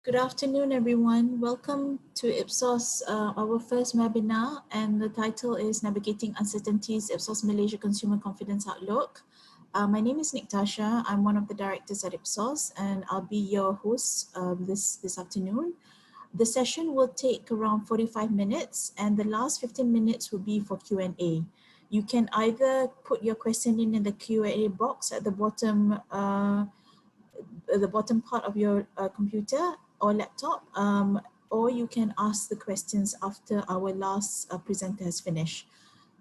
Good afternoon, everyone. Welcome to Ipsos, our first webinar, and the title is Navigating Uncertainties, Ipsos Malaysia Consumer Confidence Outlook. My name is Tasha. I'm one of the directors at Ipsos, and I'll be your host this afternoon. The session will take around 45 minutes, and the last 15 minutes will be for Q&A. You can either put your question in the Q&A box at the bottom part of your computer or laptop, or you can ask the questions after our last presenter has finished.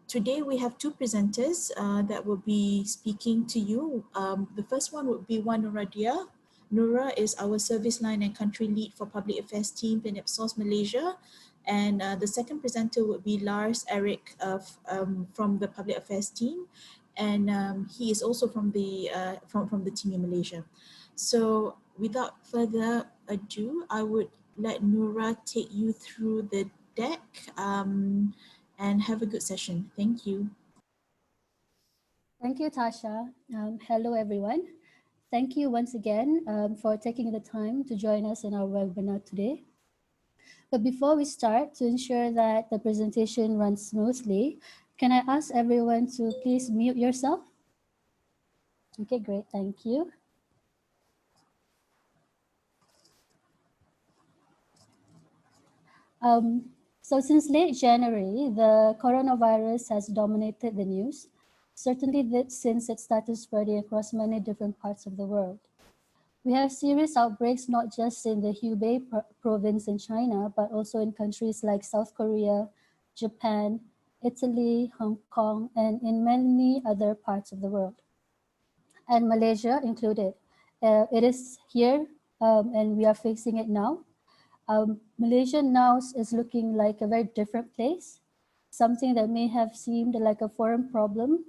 Today we have two presenters that will be speaking to you. The first one would be Nura Dia. Nura is our service line and country lead for public affairs team in Ipsos Malaysia. And the second presenter would be Lars Eric from the public affairs team. And he is also from the team in Malaysia. So without further ado, I would let Nura take you through the deck and have a good session. Thank you. Thank you, Tasha. Hello, everyone. Thank you once again for taking the time to join us in our webinar today. But before we start, to ensure that the presentation runs smoothly, can I ask everyone to please mute yourself? Okay, great. Thank you. So since late January, the coronavirus has dominated the news, certainly since it started spreading across many different parts of the world. We have serious outbreaks not just in the Hubei province in China, but also in countries like South Korea, Japan, Italy, Hong Kong, and in many other parts of the world, and Malaysia included. It is here and we are facing it now. Malaysia now is looking like a very different place. Something that may have seemed like a foreign problem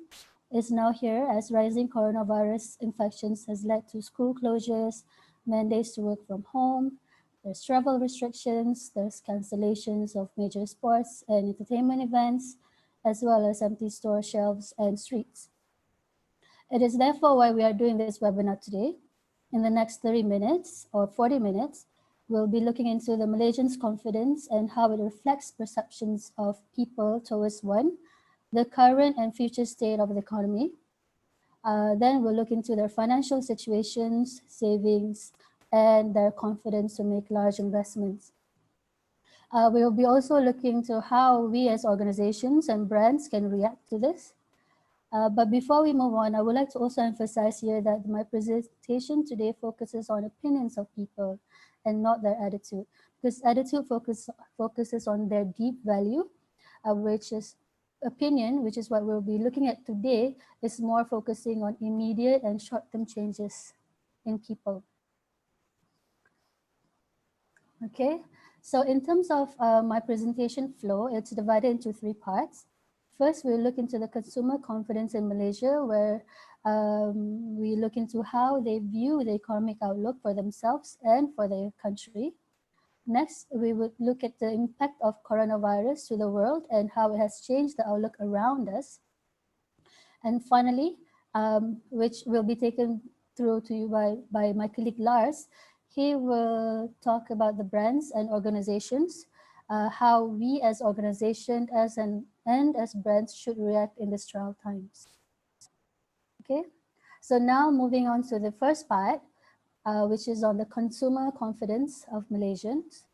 is now here as rising coronavirus infections has led to school closures, mandates to work from home, there's travel restrictions, there's cancellations of major sports and entertainment events, as well as empty store shelves and streets. It is therefore why we are doing this webinar today. In the next 30 minutes or 40 minutes, we'll be looking into the Malaysians' confidence and how it reflects perceptions of people towards one, the current and future state of the economy. Then we'll look into their financial situations, savings, and their confidence to make large investments. We'll be also looking to how we as organizations and brands can react to this. But before we move on, I would like to also emphasize here that my presentation today focuses on opinions of people and not their attitude, because attitude focuses on their deep value, which is opinion, which is what we'll be looking at today, is more focusing on immediate and short-term changes in people. Okay, so in terms of my presentation flow, it's divided into three parts. First, we'll look into the consumer confidence in Malaysia, where we look into how they view the economic outlook for themselves and for their country. Next, we would look at the impact of coronavirus to the world and how it has changed the outlook around us. And finally, which will be taken through to you by my colleague Lars, he will talk about the brands and organizations, how we as organizations and as brands should react in these trial times. Okay, so now moving on to the first part, which is on the consumer confidence of Malaysians.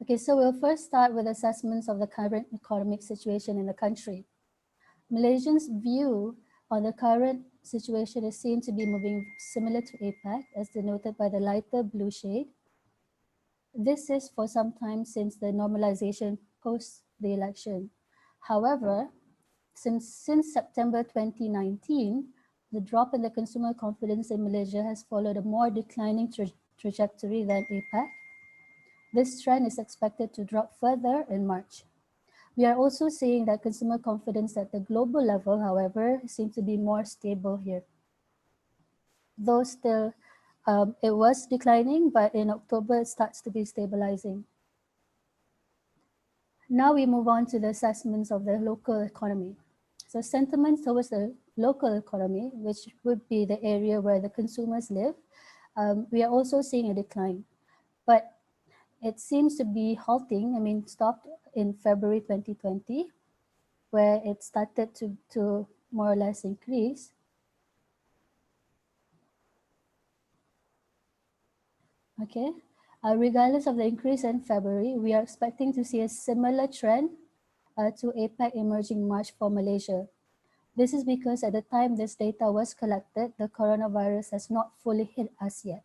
Okay, so we'll first start with assessments of the current economic situation in the country. Malaysians' view on the current situation is seen to be moving similar to APAC, as denoted by the lighter blue shade. This is for some time since the normalization post the election. However, since September 2019, the drop in the consumer confidence in Malaysia has followed a more declining trajectory than APAC. This trend is expected to drop further in March. We are also seeing that consumer confidence at the global level, however, seems to be more stable here. Though still, it was declining, but in October, it starts to be stabilizing. Now we move on to the assessments of the local economy. So sentiments towards the local economy, which would be the area where the consumers live, we are also seeing a decline. But it seems to be halting, stopped in February 2020, where it started to more or less increase. Okay. Regardless of the increase in February, we are expecting to see a similar trend to APEC emerging March for Malaysia. This is because at the time this data was collected, the coronavirus has not fully hit us yet.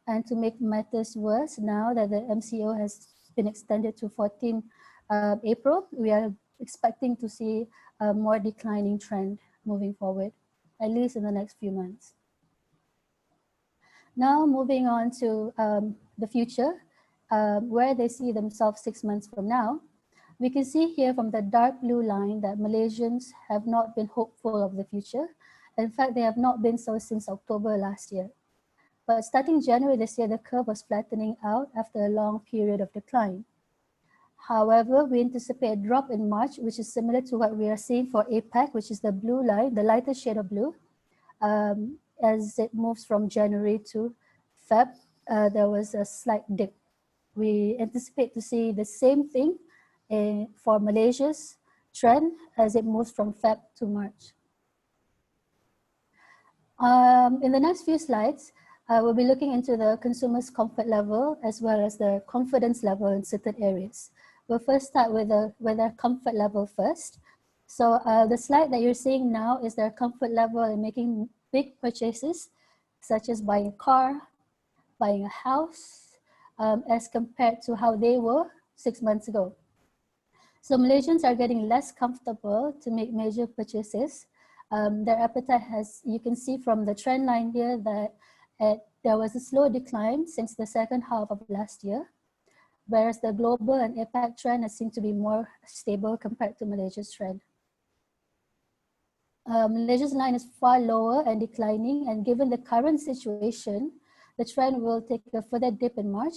And to make matters worse, now that the MCO has been extended to 14 April, we are expecting to see a more declining trend moving forward, at least in the next few months. Now moving on to the future, where they see themselves 6 months from now, we can see here from the dark blue line that Malaysians have not been hopeful of the future. In fact, they have not been so since October last year. But starting January this year, the curve was flattening out after a long period of decline. However, we anticipate a drop in March, which is similar to what we are seeing for APEC, which is the blue line, the lighter shade of blue. As it moves from January to Feb, there was a slight dip. We anticipate to see the same thing for Malaysia's trend as it moves from Feb to March. In the next few slides, we'll be looking into the consumer's comfort level as well as the confidence level in certain areas. We'll first start with their comfort level first. So the slide that you're seeing now is their comfort level in making big purchases, such as buying a car, buying a house, as compared to how they were 6 months ago. So Malaysians are getting less comfortable to make major purchases. Their appetite has, you can see from the trend line here that there was a slow decline since the second half of last year, whereas the global and APAC trend has seemed to be more stable compared to Malaysia's trend. Malaysia's line is far lower and declining, and given the current situation, the trend will take a further dip in March,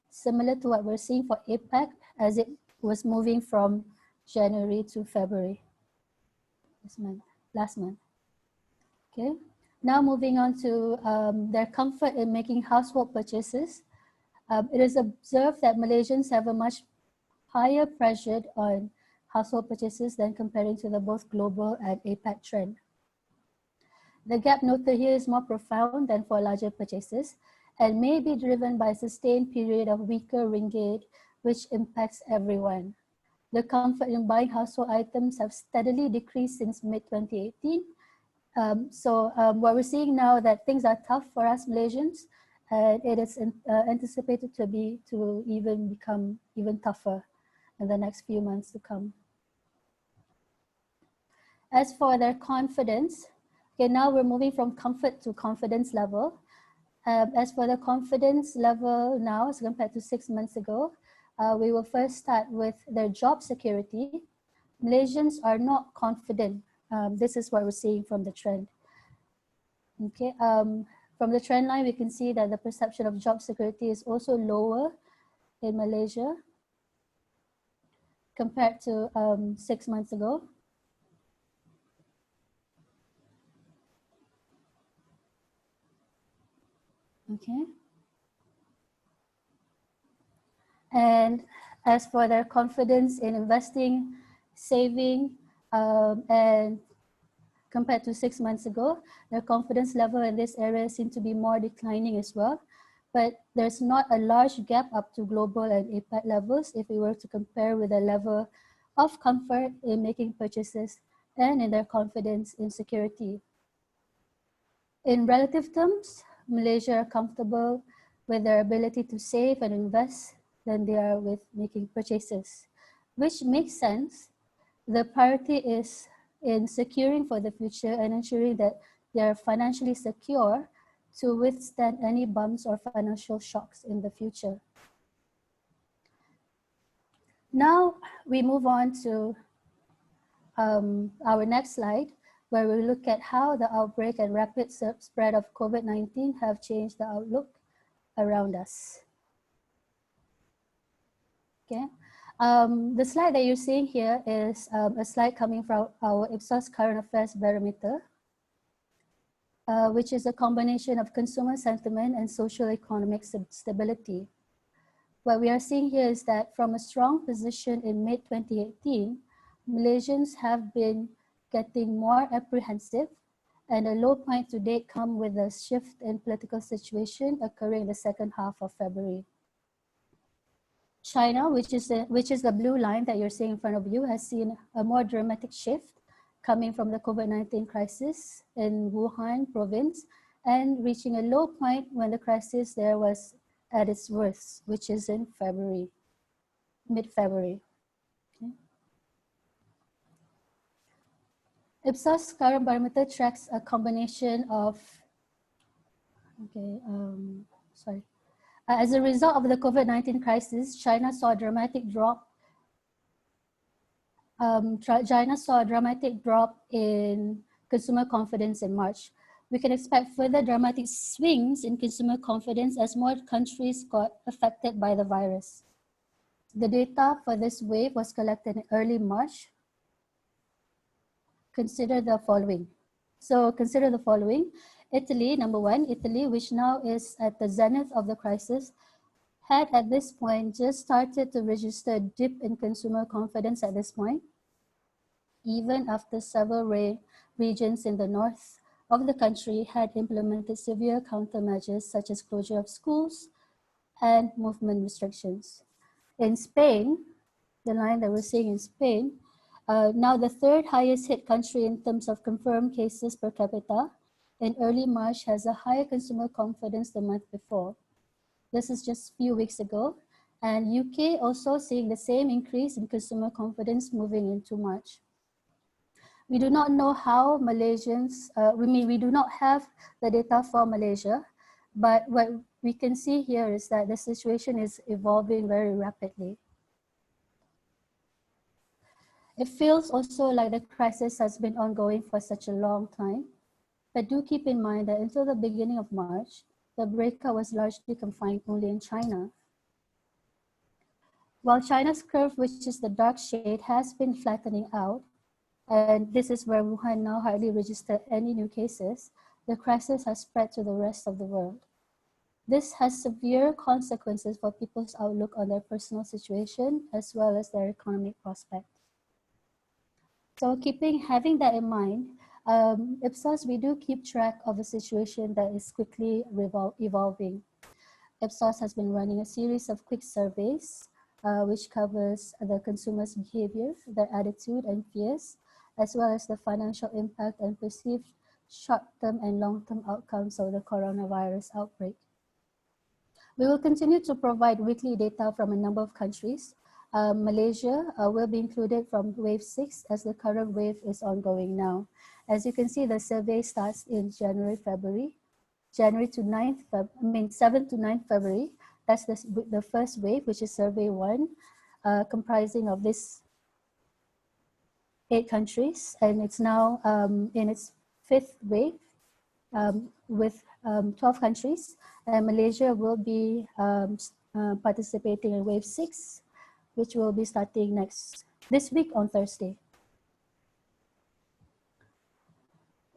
similar to what we're seeing for APAC as it was moving from January to February last month. Okay, now moving on to their comfort in making household purchases. It is observed that Malaysians have a much higher pressure on household purchases than comparing to the both global and APAC trend. The gap noted here is more profound than for larger purchases and may be driven by a sustained period of weaker ringgit, which impacts everyone. The comfort in buying household items have steadily decreased since mid-2018. What we're seeing now that things are tough for us Malaysians, and it is anticipated to even become even tougher in the next few months to come. As for their confidence, okay, now we're moving from comfort to confidence level. As for the confidence level now as compared to 6 months ago, we will first start with their job security. Malaysians are not confident. This is what we're seeing from the trend. Okay, from the trend line, we can see that the perception of job security is also lower in Malaysia compared to 6 months ago. Okay. And as for their confidence in investing, saving, and compared to 6 months ago, their confidence level in this area seem to be more declining as well. But there's not a large gap up to global and APAC levels if we were to compare with the level of comfort in making purchases and in their confidence in security. In relative terms, Malaysia are comfortable with their ability to save and invest than they are with making purchases, which makes sense. The priority is in securing for the future and ensuring that they are financially secure to withstand any bumps or financial shocks in the future. Now we move on to our next slide, where we look at how the outbreak and rapid spread of COVID-19 have changed the outlook around us. Okay, the slide that you're seeing here is a slide coming from our Ipsos Current Affairs Barometer. which is a combination of consumer sentiment and social economic stability. What we are seeing here is that from a strong position in mid 2018, Malaysians have been getting more apprehensive, and a low point to date come with a shift in political situation occurring in the second half of February. China, which is the blue line that you're seeing in front of you, has seen a more dramatic shift coming from the COVID-19 crisis in Wuhan province and reaching a low point when the crisis there was at its worst, which is in February, mid-February. Okay. Ipsos current barometer tracks a combination of, sorry. As a result of the COVID-19 crisis, China saw a dramatic drop. China saw a dramatic drop in consumer confidence in March. We can expect further dramatic swings in consumer confidence as more countries got affected by the virus. The data for this wave was collected in early March. Consider the following. Italy, number one, Italy, which now is at the zenith of the crisis, had at this point just started to register a dip in consumer confidence at this point, even after several regions in the north of the country had implemented severe countermeasures such as closure of schools and movement restrictions. In Spain, the line that we're seeing in Spain, now the third highest hit country in terms of confirmed cases per capita, in early March has a higher consumer confidence the month before. This is just a few weeks ago. And UK also seeing the same increase in consumer confidence moving into March. We do not know how Malaysians, we do not have the data for Malaysia, but what we can see here is that the situation is evolving very rapidly. It feels also like the crisis has been ongoing for such a long time, but do keep in mind that until the beginning of March, the breakout was largely confined only in China. While China's curve, which is the dark shade, has been flattening out, and this is where Wuhan now hardly registered any new cases, the crisis has spread to the rest of the world. This has severe consequences for people's outlook on their personal situation as well as their economic prospect. So having that in mind, Ipsos, we do keep track of a situation that is quickly evolving. Ipsos has been running a series of quick surveys, which covers the consumer's behavior, their attitude and fears, as well as the financial impact and perceived short-term and long-term outcomes of the coronavirus outbreak. We will continue to provide weekly data from a number of countries. Malaysia will be included from wave 6 as the current wave is ongoing now. As you can see, the survey starts in January to 7th to 9th February. That's the first wave, which is survey 1, comprising of these 8 countries, and it's now in its 5th wave with 12 countries, and Malaysia will be participating in wave 6, which will be starting this week on Thursday.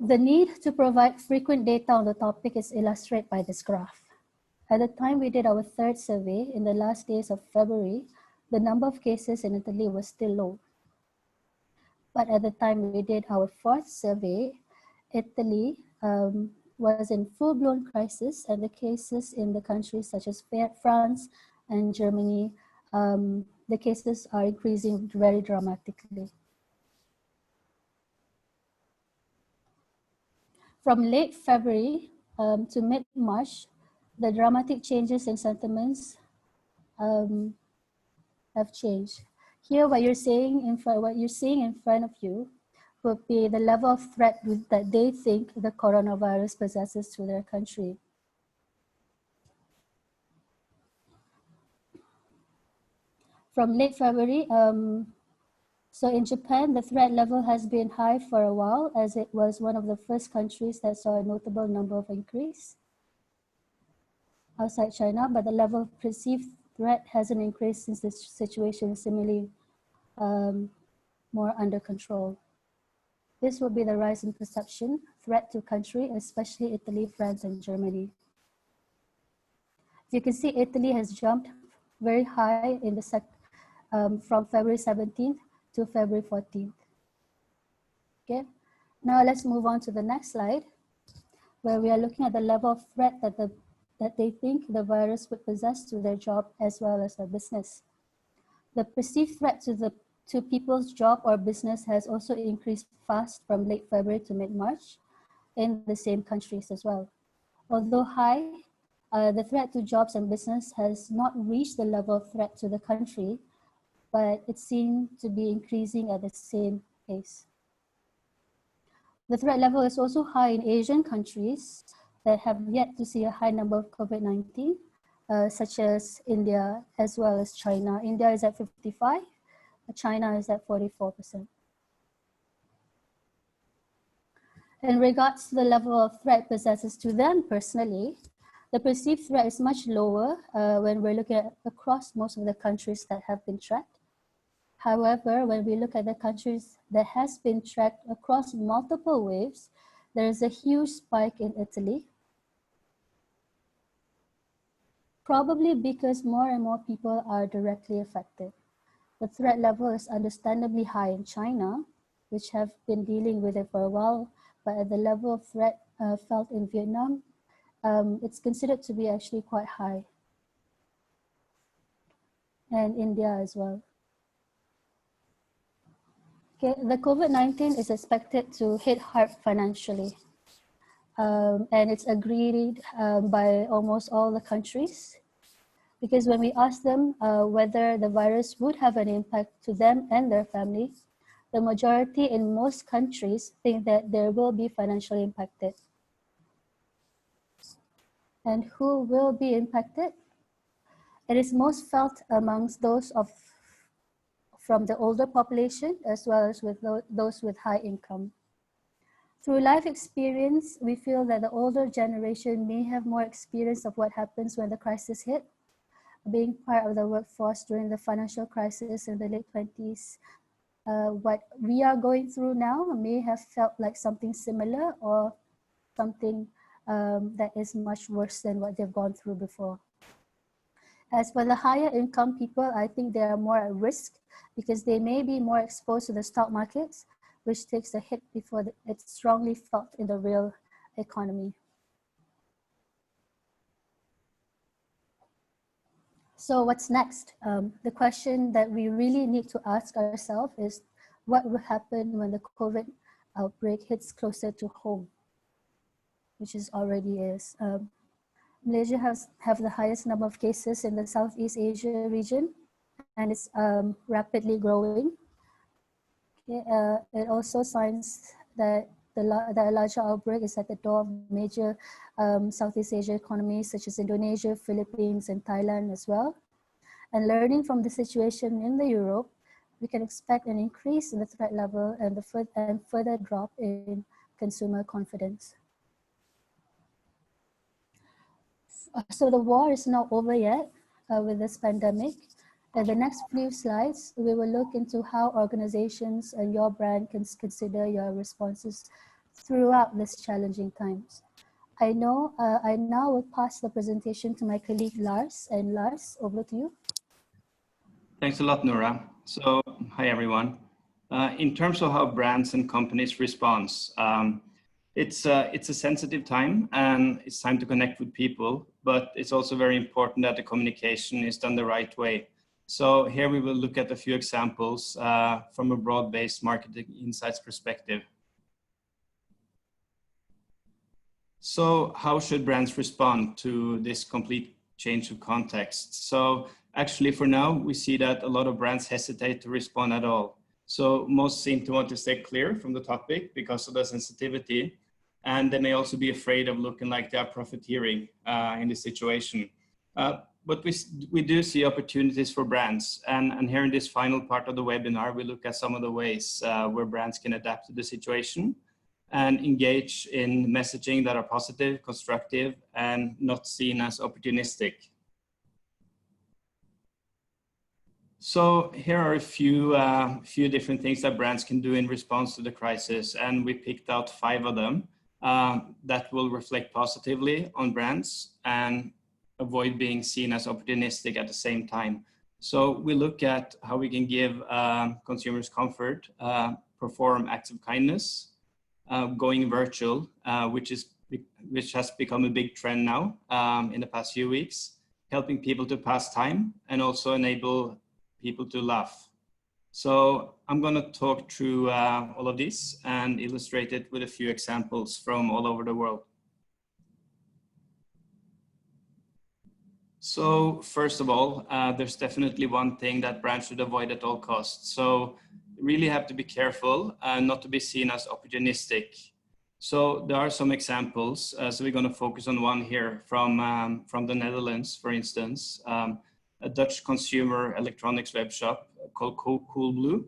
The need to provide frequent data on the topic is illustrated by this graph. At the time we did our 3rd survey in the last days of February, the number of cases in Italy was still low. But at the time we did our 4th survey, Italy was in full-blown crisis, and the cases in the countries such as France and Germany, the cases are increasing very dramatically. From late February to mid-March, the dramatic changes in sentiments have changed. Here, what you're seeing in front of you would be the level of threat that they think the coronavirus possesses to their country. From late February, so in Japan, the threat level has been high for a while, as it was one of the first countries that saw a notable number of increase outside China, but the level of perceived threat hasn't increased since the situation is similarly more under control. This will be the rise in perception, threat to country, especially Italy, France, and Germany. You can see Italy has jumped very high in the from February 17th to February 14th. Okay, now let's move on to the next slide, where we are looking at the level of threat that they think the virus would possess to their job as well as their business. The perceived threat to people's job or business has also increased fast from late February to mid-March in the same countries as well. Although high, the threat to jobs and business has not reached the level of threat to the country, but it seemed to be increasing at the same pace. The threat level is also high in Asian countries that have yet to see a high number of COVID-19, such as India as well as China. India is at 55, China is at 44%. In regards to the level of threat possesses to them personally, the perceived threat is much lower when we're looking at across most of the countries that have been tracked. However, when we look at the countries that has been tracked across multiple waves, there is a huge spike in Italy, probably because more and more people are directly affected. The threat level is understandably high in China, which have been dealing with it for a while, but at the level of threat felt in Vietnam, it's considered to be actually quite high, and India as well. Okay, the COVID-19 is expected to hit hard financially, and it's agreed by almost all the countries, because when we ask them whether the virus would have an impact to them and their family, the majority in most countries think that there will be financially impacted. And who will be impacted? It is most felt amongst those from the older population as well as with those with high income. Through life experience, we feel that the older generation may have more experience of what happens when the crisis hit. Being part of the workforce during the financial crisis in the late 20s, what we are going through now may have felt like something similar or something that is much worse than what they've gone through before. As for the higher income people, I think they are more at risk because they may be more exposed to the stock markets, which takes a hit before it's strongly felt in the real economy. So what's next? The question that we really need to ask ourselves is, what will happen when the COVID outbreak hits closer to home, which is already is. Malaysia have the highest number of cases in the Southeast Asia region, and it's rapidly growing. Okay, it also signs that the larger outbreak is at the door of major Southeast Asia economies such as Indonesia, Philippines, and Thailand as well. And learning from the situation in the Europe, we can expect an increase in the threat level and further drop in consumer confidence. So the war is not over yet with this pandemic. In the next few slides, we will look into how organizations and your brand can consider your responses throughout these challenging times. I now will pass the presentation to my colleague Lars. And Lars, over to you. Thanks a lot, Noura. So, hi everyone. In terms of how brands and companies respond, it's a sensitive time and it's time to connect with people, but it's also very important that the communication is done the right way. So here we will look at a few examples from a broad-based marketing insights perspective. So how should brands respond to this complete change of context? So actually for now, we see that a lot of brands hesitate to respond at all. So most seem to want to stay clear from the topic because of the sensitivity. And they may also be afraid of looking like they are profiteering in this situation. But we do see opportunities for brands. And here in this final part of the webinar, we look at some of the ways where brands can adapt to the situation and engage in messaging that are positive, constructive, and not seen as opportunistic. So here are a few different things that brands can do in response to the crisis, and we picked out 5 of them that will reflect positively on brands and avoid being seen as opportunistic at the same time. So we look at how we can give consumers comfort, perform acts of kindness, going virtual, which has become a big trend now in the past few weeks, helping people to pass time and also enable people to laugh. So I'm going to talk through all of these and illustrate it with a few examples from all over the world. So first of all, there's definitely one thing that brands should avoid at all costs. So you really have to be careful not to be seen as opportunistic. So there are some examples. So we're going to focus on one here from the Netherlands, for instance. A Dutch consumer electronics web shop called Coolblue,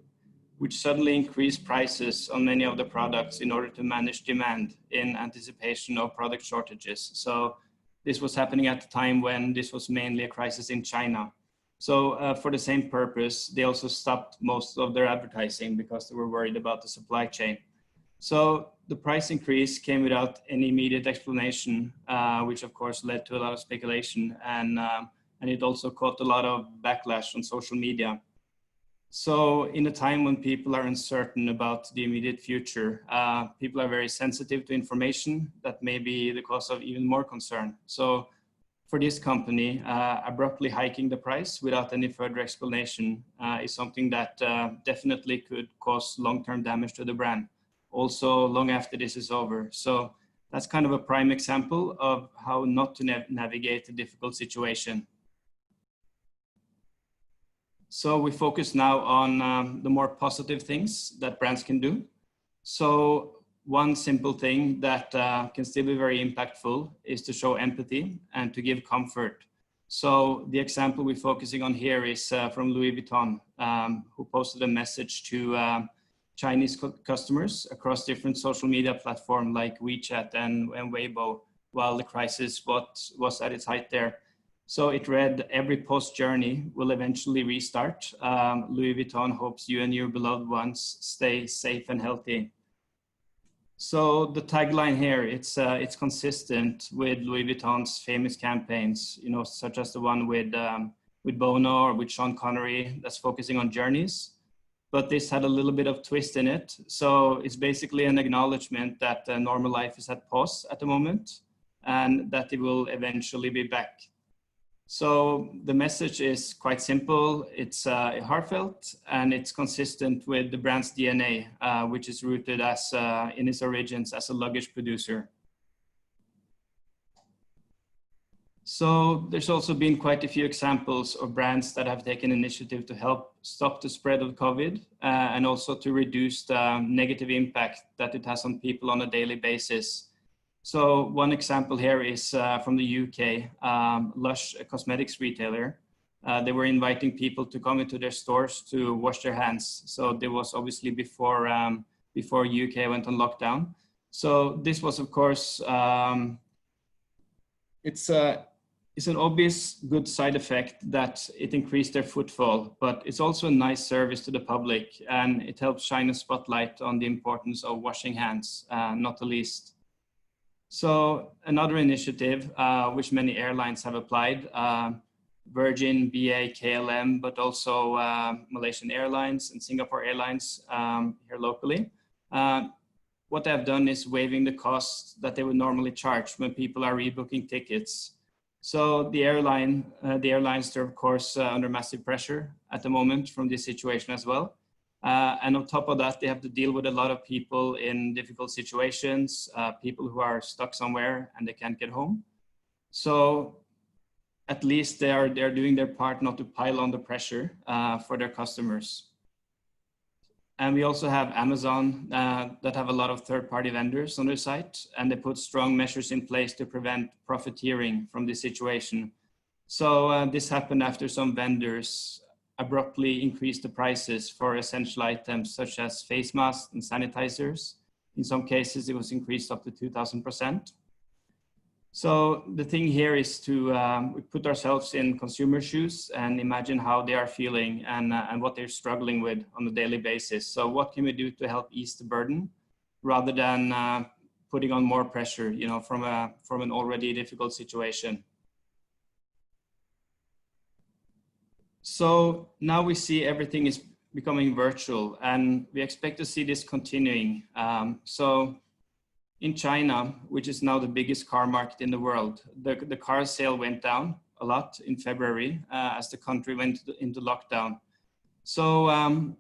which suddenly increased prices on many of the products in order to manage demand in anticipation of product shortages. So this was happening at the time when this was mainly a crisis in China. So for the same purpose, they also stopped most of their advertising because they were worried about the supply chain. So the price increase came without any immediate explanation, which of course led to a lot of speculation, and it also caught a lot of backlash on social media. So in a time when people are uncertain about the immediate future, people are very sensitive to information that may be the cause of even more concern. So for this company, abruptly hiking the price without any further explanation is something that definitely could cause long-term damage to the brand, also long after this is over. So that's kind of a prime example of how not to navigate a difficult situation. So we focus now on the more positive things that brands can do. So one simple thing that can still be very impactful is to show empathy and to give comfort. So the example we're focusing on here is from Louis Vuitton, who posted a message to Chinese customers across different social media platforms like WeChat and Weibo while the crisis was at its height there. So it read, "Every post-journey will eventually restart. Louis Vuitton hopes you and your beloved ones stay safe and healthy." So the tagline here, it's consistent with Louis Vuitton's famous campaigns, such as the one with Bono or with Sean Connery that's focusing on journeys. But this had a little bit of twist in it. So it's basically an acknowledgement that normal life is at pause at the moment and that it will eventually be back. So the message is quite simple, it's heartfelt, and it's consistent with the brand's DNA, which is rooted in its origins as a luggage producer. So there's also been quite a few examples of brands that have taken initiative to help stop the spread of COVID and also to reduce the negative impact that it has on people on a daily basis. So one example here is from the UK, Lush, a cosmetics retailer. They were inviting people to come into their stores to wash their hands. So there was obviously before UK went on lockdown. So this was, of course, it's an obvious good side effect that it increased their footfall, but it's also a nice service to the public, and it helps shine a spotlight on the importance of washing hands, not the least. So another initiative, which many airlines have applied, Virgin, BA, KLM, but also Malaysian Airlines and Singapore Airlines here locally. What they have done is waiving the costs that they would normally charge when people are rebooking tickets. So the airlines are of course under massive pressure at the moment from this situation as well. And on top of that, they have to deal with a lot of people in difficult situations, people who are stuck somewhere and they can't get home. So at least they're doing their part not to pile on the pressure for their customers. And we also have Amazon that have a lot of third-party vendors on their site, and they put strong measures in place to prevent profiteering from this situation. So this happened after some vendors abruptly increased the prices for essential items such as face masks and sanitizers. In some cases, it was increased up to 2,000%. So the thing here is to we put ourselves in consumer shoes and imagine how they are feeling and what they're struggling with on a daily basis. So what can we do to help ease the burden rather than putting on more pressure, you know, from an already difficult situation. So now we see everything is becoming virtual, and we expect to see this continuing. So in China, which is now the biggest car market in the world, the car sale went down a lot in February as the country went into lockdown. So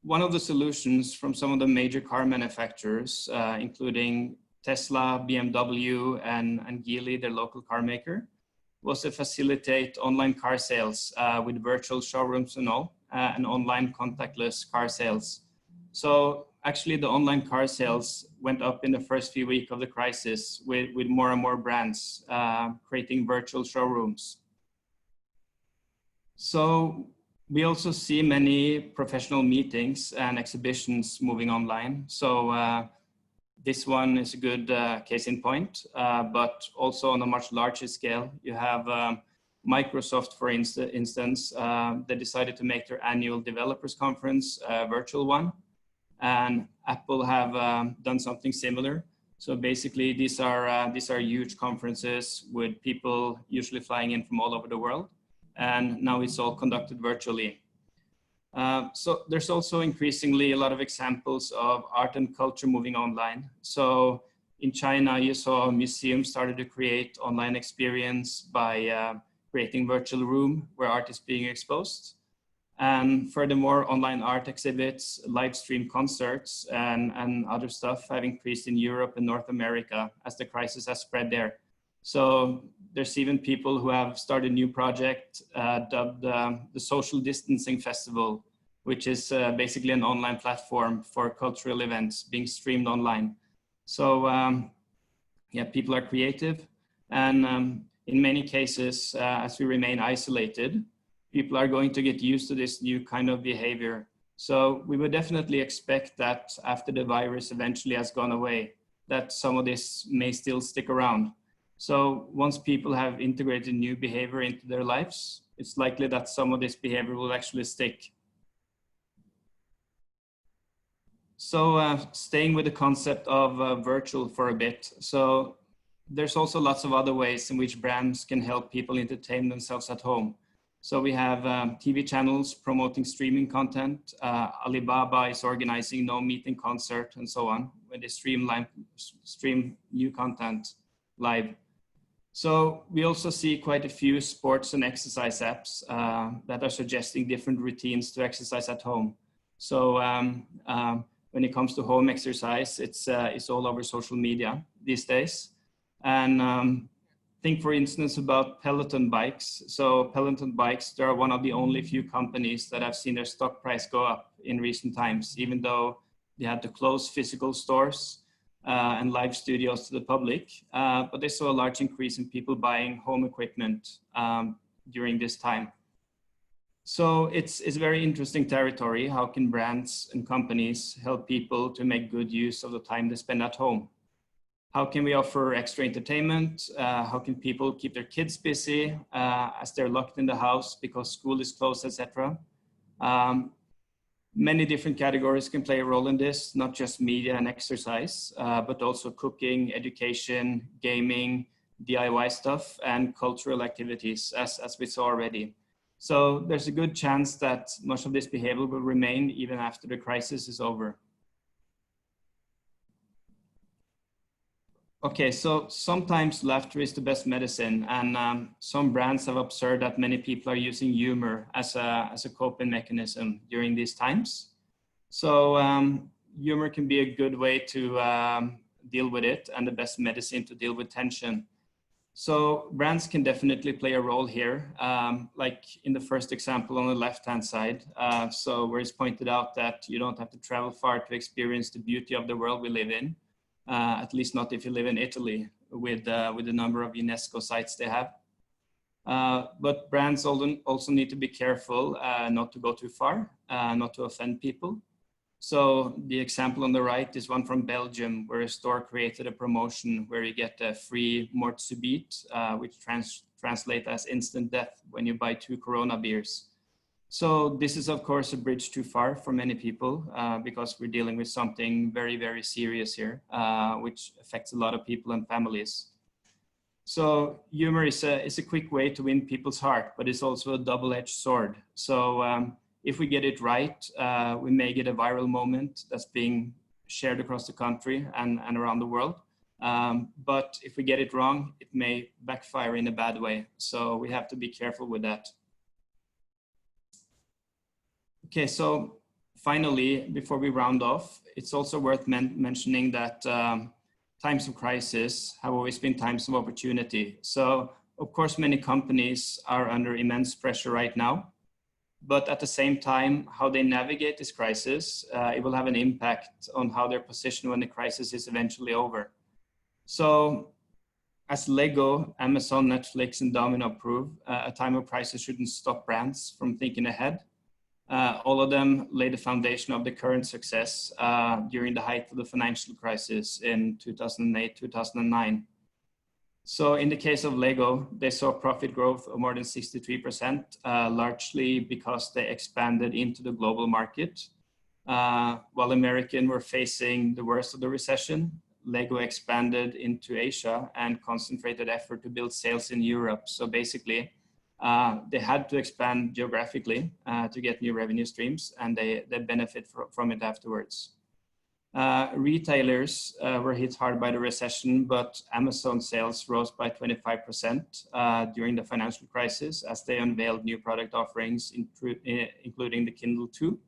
one of the solutions from some of the major car manufacturers, including Tesla, BMW, and Geely, their local car maker, was to facilitate online car sales with virtual showrooms and all, and online contactless car sales. So actually the online car sales went up in the first few weeks of the crisis with more and more brands creating virtual showrooms. So we also see many professional meetings and exhibitions moving online. So this one is a good case in point, but also on a much larger scale. You have Microsoft, for instance, they decided to make their annual developers conference a virtual one, and Apple have done something similar. So basically, these are huge conferences with people usually flying in from all over the world, and now it's all conducted virtually. So there's also increasingly a lot of examples of art and culture moving online. So in China, you saw museums started to create online experience by creating virtual room where art is being exposed. And furthermore, online art exhibits, live stream concerts, and other stuff have increased in Europe and North America as the crisis has spread there. So there's even people who have started a new project dubbed the Social Distancing Festival, which is basically an online platform for cultural events being streamed online. So yeah, people are creative, and in many cases, as we remain isolated, people are going to get used to this new kind of behavior. So we would definitely expect that after the virus eventually has gone away, that some of this may still stick around. So once people have integrated new behavior into their lives, it's likely that some of this behavior will actually stick. So staying with the concept of virtual for a bit. So there's also lots of other ways in which brands can help people entertain themselves at home. So we have TV channels promoting streaming content. Alibaba is organizing no meeting concert and so on, where they stream new content live. So we also see quite a few sports and exercise apps that are suggesting different routines to exercise at home. So when it comes to home exercise, it's all over social media these days. And think, for instance, about Peloton bikes. So Peloton bikes, they are one of the only few companies that have seen their stock price go up in recent times, even though they had to close physical stores and live studios to the public. But they saw a large increase in people buying home equipment during this time. So it's very interesting territory. How can brands and companies help people to make good use of the time they spend at home? How can we offer extra entertainment? How can people keep their kids busy as they're locked in the house because school is closed, etc.? Many different categories can play a role in this, not just media and exercise, but also cooking, education, gaming, DIY stuff, and cultural activities, as we saw already. So there's a good chance that much of this behavior will remain even after the crisis is over. Okay, so sometimes laughter is the best medicine, and some brands have observed that many people are using humor as a coping mechanism during these times. So humor can be a good way to deal with it, and the best medicine to deal with tension. So brands can definitely play a role here, like in the first example on the left-hand side. So where it's pointed out that you don't have to travel far to experience the beauty of the world we live in. At least not if you live in Italy with the number of UNESCO sites they have. But brands also need to be careful not to go too far, not to offend people. So the example on the right is one from Belgium, where a store created a promotion where you get a free mort subite, which translate as instant death when you buy 2 Corona beers. So this is of course a bridge too far for many people because we're dealing with something very, very serious here, which affects a lot of people and families. So humor is a quick way to win people's heart, but it's also a double-edged sword. So if we get it right, we may get a viral moment that's being shared across the country and around the world. But if we get it wrong, it may backfire in a bad way. So we have to be careful with that. Okay, so finally, before we round off, it's also worth mentioning that times of crisis have always been times of opportunity. So of course, many companies are under immense pressure right now, but at the same time, how they navigate this crisis, it will have an impact on how they're positioned when the crisis is eventually over. So as Lego, Amazon, Netflix, and Domino prove, a time of crisis shouldn't stop brands from thinking ahead. All of them laid the foundation of the current success during the height of the financial crisis in 2008, 2009. So in the case of Lego, they saw profit growth of more than 63%, largely because they expanded into the global market. While Americans were facing the worst of the recession, Lego expanded into Asia and concentrated effort to build sales in Europe. So basically, they had to expand geographically to get new revenue streams, and they benefit from it afterwards. Retailers were hit hard by the recession, but Amazon sales rose by 25% during the financial crisis as they unveiled new product offerings, including the Kindle 2,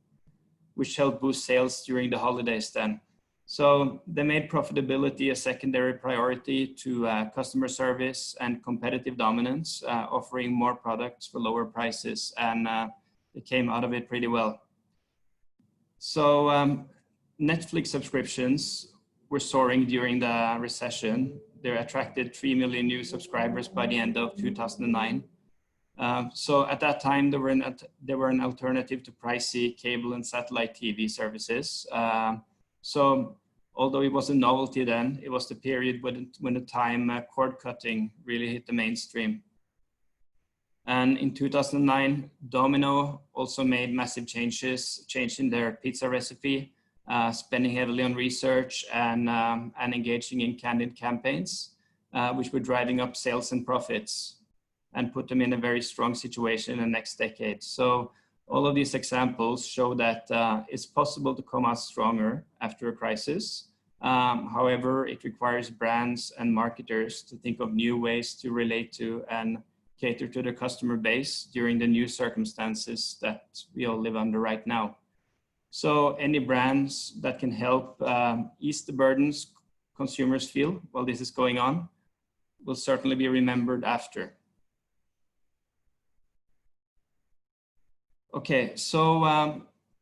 which helped boost sales during the holidays then. So they made profitability a secondary priority to customer service and competitive dominance, offering more products for lower prices, and they came out of it pretty well. So Netflix subscriptions were soaring during the recession. They attracted 3 million new subscribers by the end of 2009. So at that time, they were an alternative to pricey cable and satellite TV services. So although it was a novelty then, it was the period when the time cord cutting really hit the mainstream. And in 2009, Domino also made massive changes, changing their pizza recipe, spending heavily on research and engaging in candid campaigns, which were driving up sales and profits and put them in a very strong situation in the next decade. So all of these examples show that it's possible to come out stronger after a crisis. However, it requires brands and marketers to think of new ways to relate to and cater to their customer base during the new circumstances that we all live under right now. So any brands that can help ease the burdens consumers feel while this is going on will certainly be remembered after. Okay, so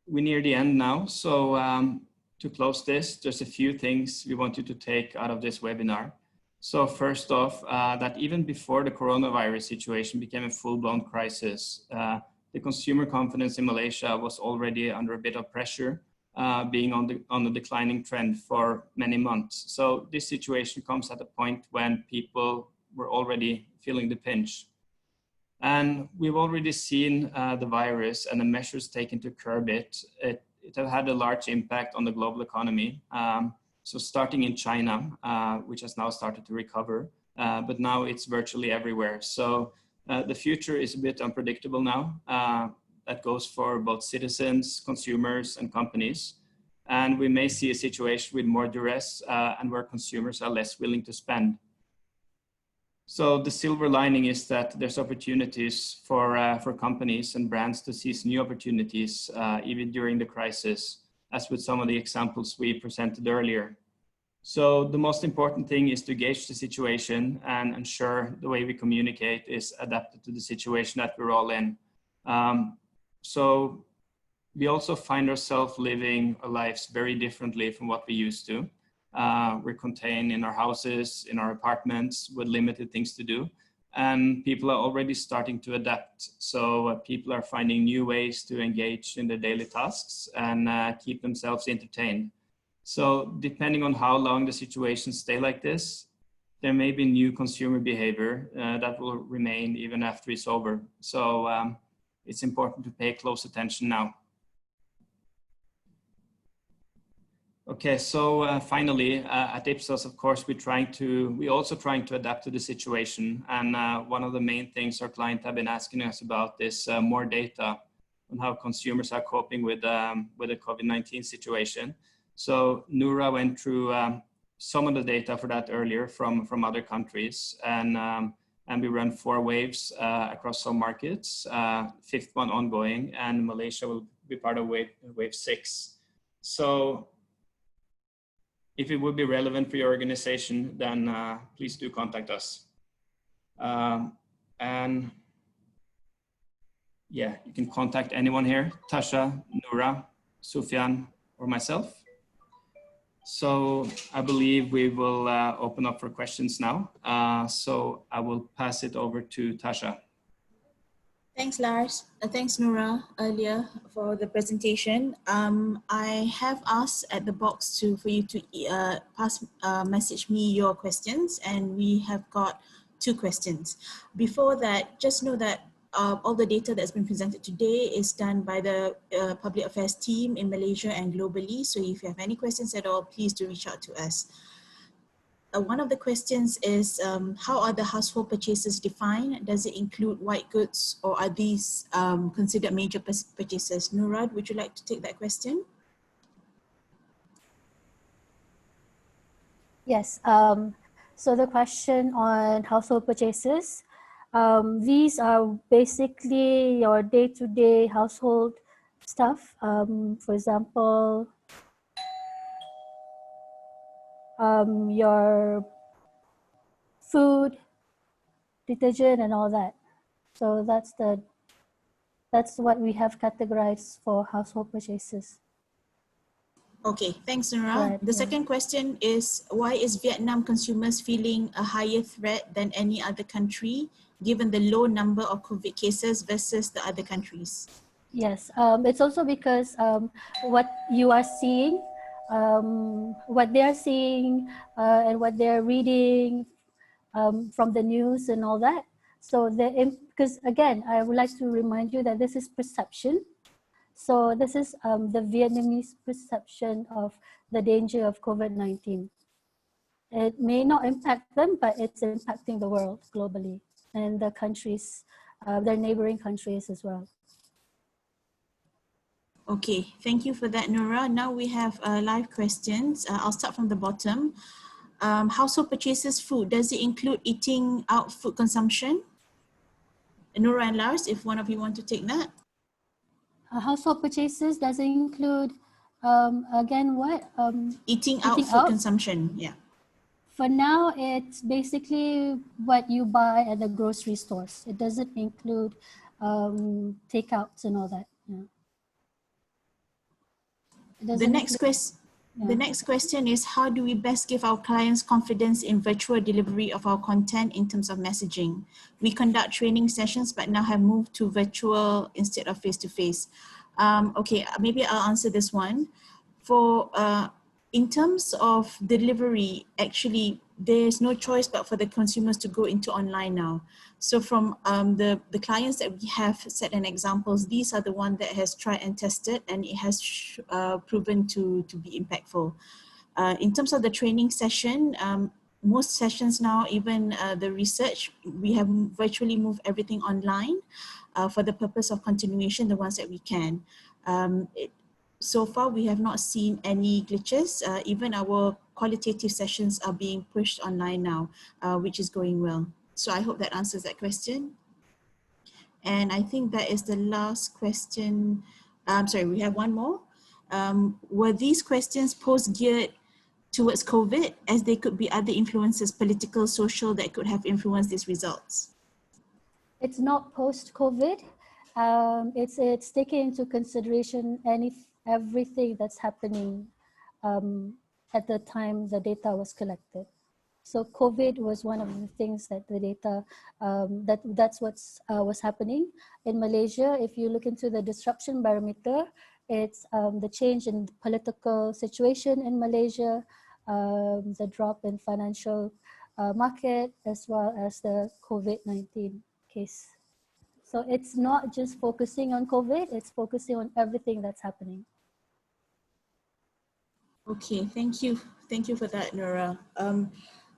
we're near the end now. So to close this, there's a few things we want you to take out of this webinar. So first off, that even before the coronavirus situation became a full-blown crisis, the consumer confidence in Malaysia was already under a bit of pressure, being on the declining trend for many months. So this situation comes at a point when people were already feeling the pinch. And we've already seen the virus and the measures taken to curb it. It have had a large impact on the global economy. So starting in China, which has now started to recover, but now it's virtually everywhere. So the future is a bit unpredictable now. That goes for both citizens, consumers, and companies. And we may see a situation with more duress and where consumers are less willing to spend. So the silver lining is that there's opportunities for companies and brands to seize new opportunities even during the crisis, as with some of the examples we presented earlier. So the most important thing is to gauge the situation and ensure the way we communicate is adapted to the situation that we're all in. So we also find ourselves living our lives very differently from what we used to. We're contained in our houses, in our apartments with limited things to do. and people are already starting to adapt. So people are finding new ways to engage in their daily tasks and keep themselves entertained. So depending on how long the situation stay like this, there may be new consumer behavior that will remain even after it's over. So it's important to pay close attention now. Okay, so finally, at Ipsos, of course, we're also trying to adapt to the situation. And one of the main things our clients have been asking us about is more data on how consumers are coping with the COVID-19 situation. So Noura went through some of the data for that earlier from other countries. And we run 4 waves across some markets, 5th one ongoing, and Malaysia will be part of wave 6. So if it would be relevant for your organization, then please do contact us. And yeah, you can contact anyone here, Tasha, Noura, Sufyan, or myself. So I believe we will open up for questions now. So I will pass it over to Tasha. Thanks, Lars. Thanks, Noura, earlier for the presentation. I have asked at the box for you to message me your questions, and we have got 2 questions. Before that, just know that all the data that's been presented today is done by the public affairs team in Malaysia and globally. So if you have any questions at all, please do reach out to us. One of the questions is, how are the household purchases defined? Does it include white goods, or are these considered major purchases? Nurad, would you like to take that question? Yes, so the question on household purchases, these are basically your day-to-day household stuff. For example, your food, detergent, and all that. So that's what we have categorized for household purchases. Okay, thanks, Nura. The second question is, why is Vietnam consumers feeling a higher threat than any other country, given the low number of COVID cases versus the other countries? Yes, it's also because what you are seeing, what they are seeing, and what they're reading from the news and all that. So because again, I would like to remind you that this is perception. So this is the Vietnamese perception of the danger of COVID-19. It may not impact them, but it's impacting the world globally and the countries, their neighboring countries as well. Okay, thank you for that, Nura. Now we have live questions. I'll start from the bottom. Household purchases food, does it include eating out food consumption? Nura and Lars, if one of you want to take that. Household purchases, does it include, again, what? Eating out food consumption, yeah. For now, it's basically what you buy at the grocery stores. It doesn't include takeouts and all that. Yeah. The next question is, how do we best give our clients confidence in virtual delivery of our content in terms of messaging? We conduct training sessions, but now have moved to virtual instead of face-to-face. Okay, maybe I'll answer this one. In terms of delivery, actually, there's no choice but for the consumers to go into online now. So from the clients that we have set an examples, these are the ones that has tried and tested, and it has proven to be impactful. In terms of the training session, most sessions now, even the research, we have virtually moved everything online for the purpose of continuation, the ones that we can. So far, we have not seen any glitches. Even our qualitative sessions are being pushed online now, which is going well. So I hope that answers that question. And I think that is the last question. Sorry, we have one more. Were these questions post-geared towards COVID, as they could be other influences, political, social, that could have influenced these results? It's not post-COVID. It's taking into consideration everything that's happening at the time the data was collected. So COVID was one of the things that the data, that's what's was happening in Malaysia. If you look into the disruption barometer, it's the change in political situation in Malaysia, the drop in financial market, as well as the COVID-19 case. So it's not just focusing on COVID, it's focusing on everything that's happening. Okay, thank you. Thank you for that, Nora.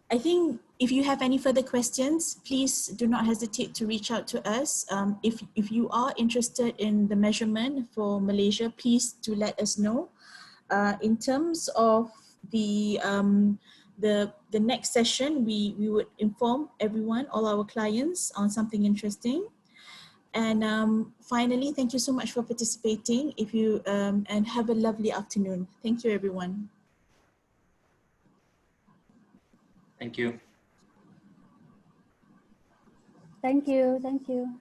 I think if you have any further questions, please do not hesitate to reach out to us. If you are interested in the measurement for Malaysia, please do let us know. In terms of the next session, we would inform everyone, all our clients, on something interesting. And finally, thank you so much for participating. And have a lovely afternoon. Thank you, everyone. Thank you. Thank you. Thank you.